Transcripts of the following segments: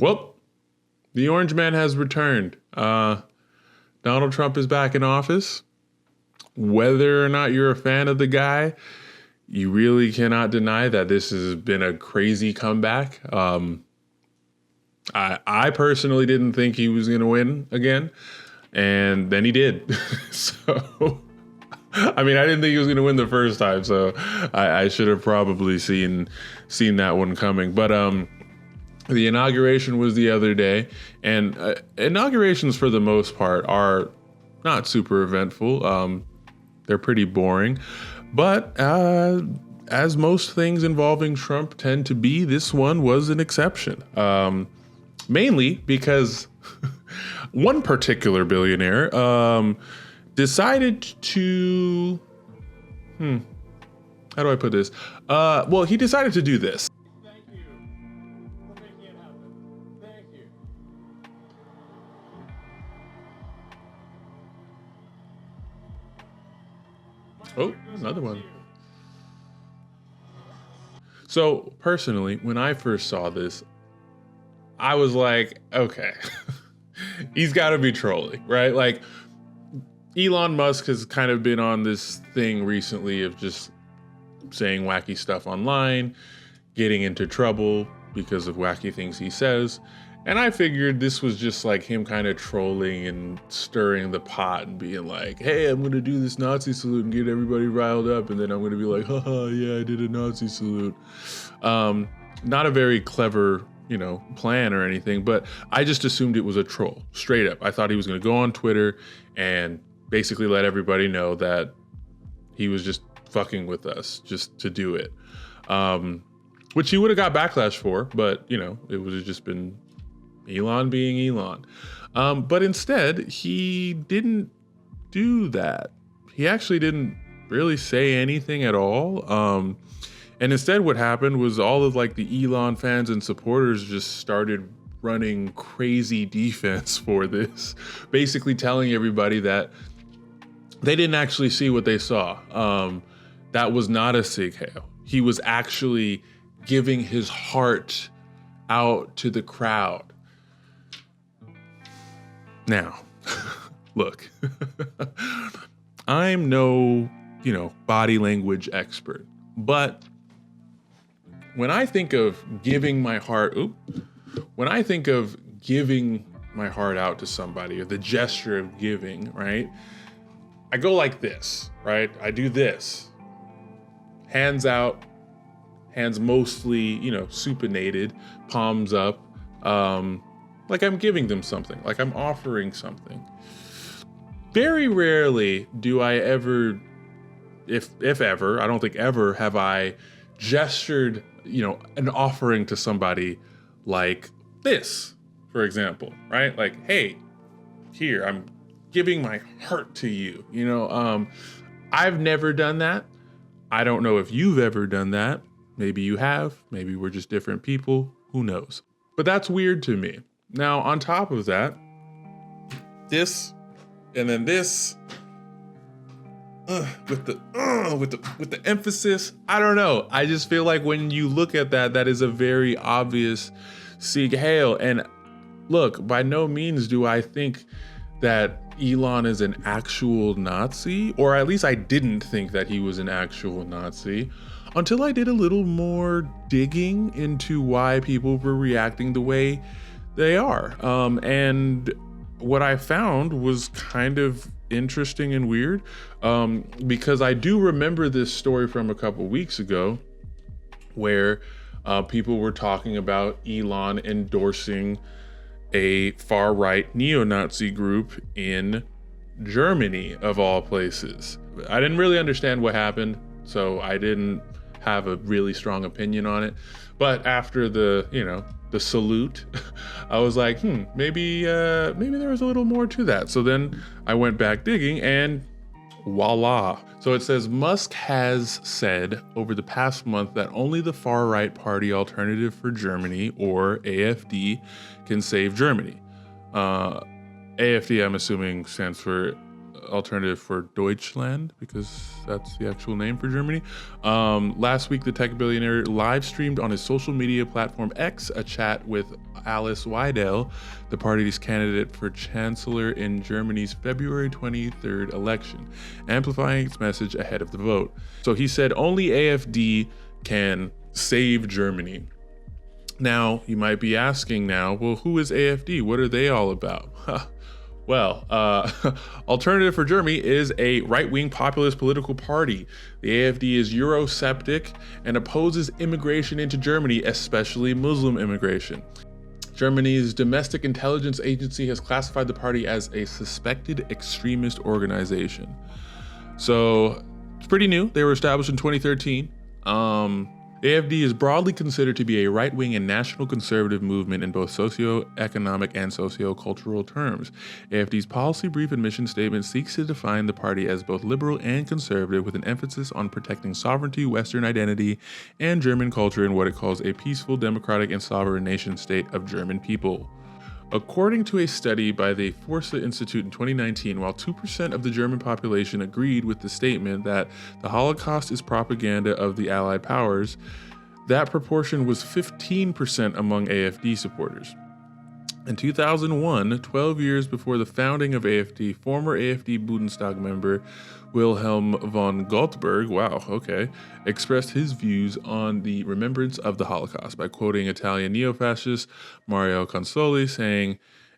Well, the Orange Man has returned. Donald Trump is back in office. Whether or not you're a fan of the guy, you really cannot deny that this has been a crazy comeback. I personally didn't think he was going to win again, and then he did. So, I mean, I didn't think he was going to win the first time, so I should have probably seen that one coming. But the inauguration was the other day, and inaugurations for the most part are not super eventful. They're pretty boring, but as most things involving Trump tend to be, this one was an exception. Mainly because one particular billionaire decided to, how do I put this? Well, he decided to do this. Thank you for making it happen. Thank you. Oh, another one. So personally, when I first saw this, I was like, okay, he's got to be trolling, right? Like, Elon Musk has kind of been on this thing recently of just saying wacky stuff online, getting into trouble because of wacky things he says. And I figured this was just like him kind of trolling and stirring the pot and being like, hey, I'm going to do this Nazi salute and get everybody riled up. And then I'm going to be like, haha, yeah, I did a Nazi salute. Not a very clever, plan or anything, but I just assumed it was a troll, straight up. I thought he was going to go on Twitter and basically let everybody know that he was just fucking with us just to do it. Which he would have got backlash for, but it would have just been Elon being Elon. But instead, he didn't do that. He actually didn't really say anything at all. And instead what happened was all of like the Elon fans and supporters just started running crazy defense for this, basically telling everybody that they didn't actually see what they saw. That was not a Sig Heil. He was actually giving his heart out to the crowd. Now, look, I'm no, body language expert, but when I think of giving my heart, when I think of giving my heart out to somebody, or the gesture of giving, right? I go like this, right? I do this. Hands out, hands mostly, supinated, palms up, like I'm giving them something, like I'm offering something. Very rarely do I ever, if ever, I don't think ever have I gestured, an offering to somebody like this, for example, right? Like, hey, here, I'm giving my heart to you, I've never done that. I don't know if you've ever done that. Maybe you have, maybe we're just different people, who knows? But that's weird to me. Now, on top of that, this, and then this, with the emphasis, I don't know. I just feel like when you look at that, that is a very obvious Sieg Heil. And look, by no means do I think that Elon is an actual Nazi, or at least I didn't think that he was an actual Nazi until I did a little more digging into why people were reacting the way they are. And what I found was kind of interesting and weird, because I do remember this story from a couple weeks ago where people were talking about Elon endorsing a far-right neo-Nazi group in Germany, of all places. I didn't really understand what happened, so I didn't have a really strong opinion on it. But after the salute, I was like, maybe there was a little more to that. So then I went back digging, and voila. So it says Musk has said over the past month that only the far-right party Alternative for Germany, or AFD, can save Germany. AFD, I'm assuming, stands for alternative for Deutschland, because that's the actual name for Germany. Last week, the tech billionaire live streamed on his social media platform X a chat with Alice Weidel, the party's candidate for chancellor in Germany's February 23rd election, amplifying its message ahead of the vote. So he said only AfD can save Germany. Now, you might be asking now, well, who is AfD? What are they all about? Well, Alternative for Germany is a right-wing populist political party. The AfD is Eurosceptic and opposes immigration into Germany, especially Muslim immigration. Germany's domestic intelligence agency has classified the party as a suspected extremist organization. So it's pretty new. They were established in 2013. AfD is broadly considered to be a right-wing and national conservative movement in both socio-economic and socio-cultural terms. AfD's policy brief and mission statement seeks to define the party as both liberal and conservative, with an emphasis on protecting sovereignty, Western identity, and German culture in what it calls a peaceful, democratic, and sovereign nation-state of German people. According to a study by the Forsa Institute in 2019, while 2% of the German population agreed with the statement that the Holocaust is propaganda of the Allied powers, that proportion was 15% among AfD supporters. In 2001, 12 years before the founding of AfD, former AfD Bundestag member Wilhelm von Goldberg, expressed his views on the remembrance of the Holocaust by quoting Italian neo-fascist Mario Consoli, saying,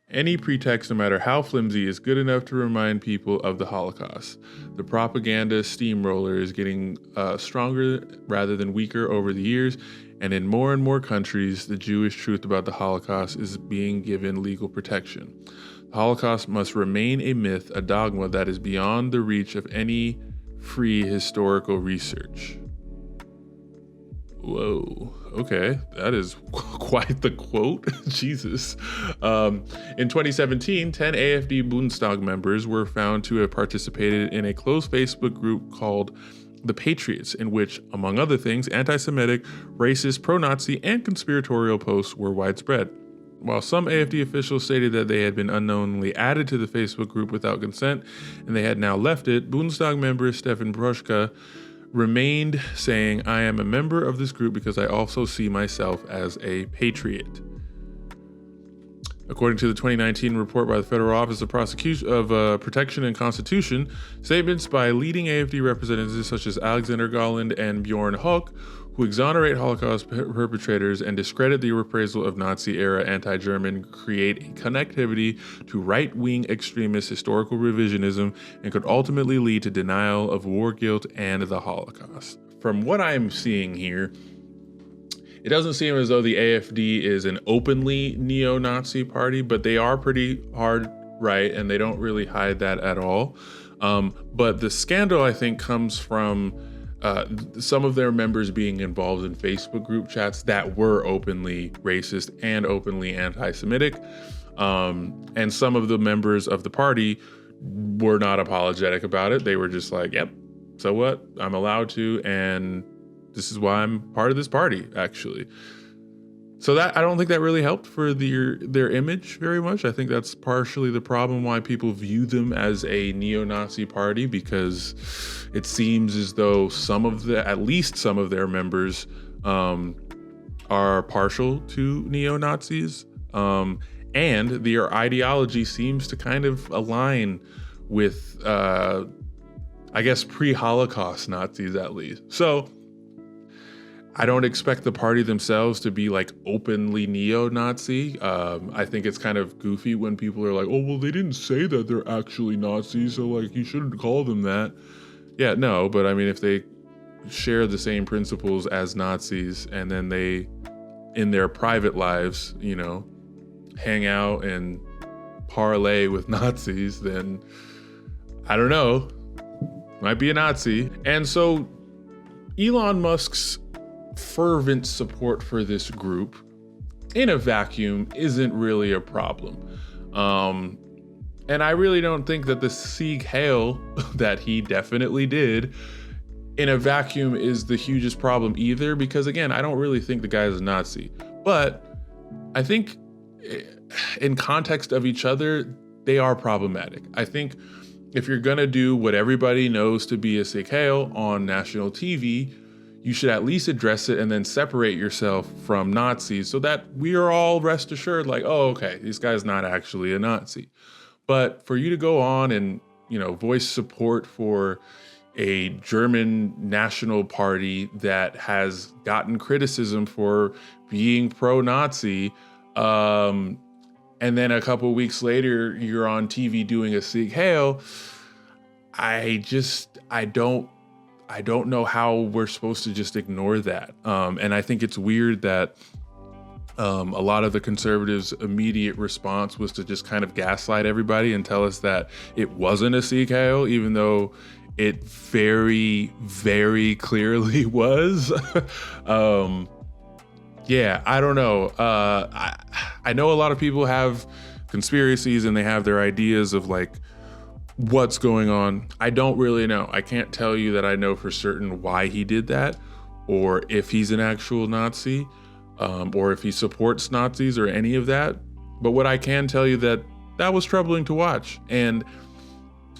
"Any pretext, no matter how flimsy, is good enough to remind people of the Holocaust. The propaganda steamroller is getting stronger rather than weaker over the years, and in more countries, the Jewish truth about the Holocaust is being given legal protection. The Holocaust must remain a myth, a dogma that is beyond the reach of any free historical research." Whoa, okay, that is quite the quote. Jesus. In 2017, 10 AfD Bundestag members were found to have participated in a closed Facebook group called The Patriots, in which, among other things, anti-Semitic, racist, pro-Nazi, and conspiratorial posts were widespread. While some AfD officials stated that they had been unknowingly added to the Facebook group without consent and they had now left it, Bundestag member Stefan Broschka remained, saying, "I am a member of this group because I also see myself as a patriot." According to the 2019 report by the Federal Office of Protection and Constitution, statements by leading AfD representatives such as Alexander Gauland and Bjorn Höck, who exonerate Holocaust perpetrators and discredit the reprisal of Nazi-era anti-German, create a connectivity to right-wing extremist historical revisionism and could ultimately lead to denial of war guilt and the Holocaust. From what I'm seeing here, it doesn't seem as though the AfD is an openly neo-Nazi party, but they are pretty hard right, and they don't really hide that at all. But the scandal, I think, comes from some of their members being involved in Facebook group chats that were openly racist and openly anti-Semitic. And some of the members of the party were not apologetic about it. They were just like, yep, so what? I'm allowed to, and this is why I'm part of this party, actually. So that, I don't think that really helped for their image very much. I think that's partially the problem why people view them as a neo-Nazi party, because it seems as though at least some of their members are partial to neo-Nazis, and their ideology seems to kind of align with, I guess, pre-Holocaust Nazis at least. So I don't expect the party themselves to be like openly neo-Nazi. I think it's kind of goofy when people are like, oh, well, they didn't say that they're actually Nazis, so like you shouldn't call them that. Yeah, no, but I mean, if they share the same principles as Nazis and then they, in their private lives, you know, hang out and parlay with Nazis, then I don't know, might be a Nazi. And so Elon Musk's fervent support for this group in a vacuum isn't really a problem. And I really don't think that the Sieg Heil that he definitely did in a vacuum is the hugest problem either, because again, I don't really think the guy is a Nazi, but I think in context of each other, they are problematic. I think if you're gonna do what everybody knows to be a sick hail on national TV, you should at least address it and then separate yourself from Nazis so that we are all rest assured, like, oh, okay, this guy's not actually a Nazi. But for you to go on and, you know, voice support for a German national party that has gotten criticism for being pro-Nazi, and then a couple of weeks later, you're on TV doing a Sieg Heil, I don't know how we're supposed to just ignore that. And I think it's weird that a lot of the conservatives' immediate response was to just kind of gaslight everybody and tell us that it wasn't a Sieg Heil, even though it very, very clearly was. Yeah, I don't know. I know a lot of people have conspiracies and they have their ideas of like what's going on. I don't really know. I can't tell you that I know for certain why he did that, or if he's an actual Nazi, or if he supports Nazis or any of that. But what I can tell you that was troubling to watch, and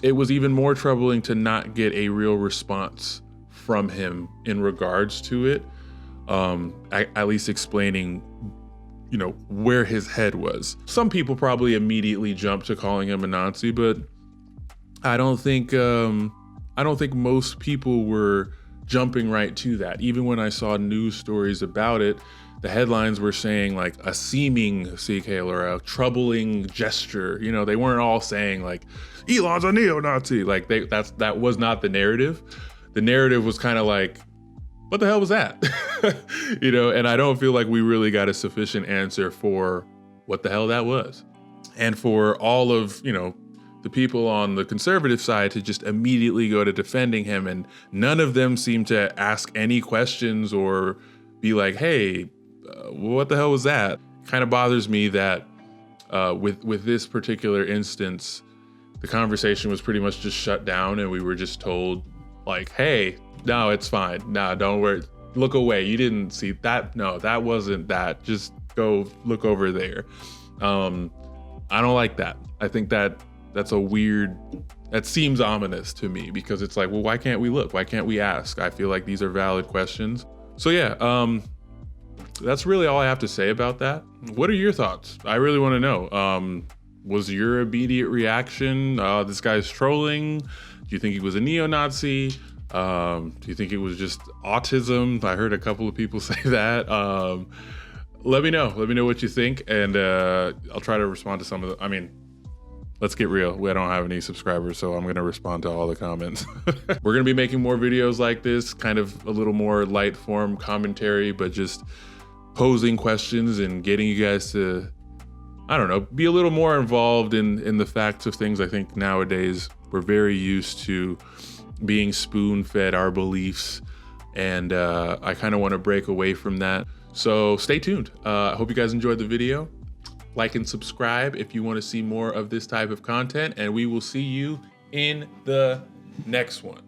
it was even more troubling to not get a real response from him in regards to it, at least explaining, you know, where his head was. Some people probably immediately jumped to calling him a Nazi, but I don't think most people were jumping right to that. Even when I saw news stories about it, the headlines were saying like a seeming Sieg Heil or a troubling gesture. You know, they weren't all saying like Elon's a neo-Nazi. Like that was not the narrative. The narrative was kind of like, what the hell was that? You know, and I don't feel like we really got a sufficient answer for what the hell that was. And for all of, you know, the people on the conservative side to just immediately go to defending him, and none of them seem to ask any questions or be like, hey, what the hell was that? Kind of bothers me that with this particular instance, the conversation was pretty much just shut down and we were just told like, hey, no, it's fine. No, don't worry. Look away. You didn't see that. No, that wasn't that. Just go look over there. I don't like that. I think that's a weird, that seems ominous to me, because it's like, well, why can't we look? Why can't we ask? I feel like these are valid questions. So yeah, that's really all I have to say about that. What are your thoughts? I really want to know. Was your immediate reaction, this guy's trolling? Do you think he was a neo-Nazi? Do you think it was just autism? I heard a couple of people say that. Let me know what you think, and I'll try to respond to some of the, I mean, let's get real. We don't have any subscribers, so I'm going to respond to all the comments. We're going to be making more videos like this, kind of a little more light form commentary, but just posing questions and getting you guys to, I don't know, be a little more involved in the facts of things. I think nowadays we're very used to being spoon-fed our beliefs, and I kind of want to break away from that. So stay tuned. I hope you guys enjoyed the video. Like and subscribe if you want to see more of this type of content, and we will see you in the next one.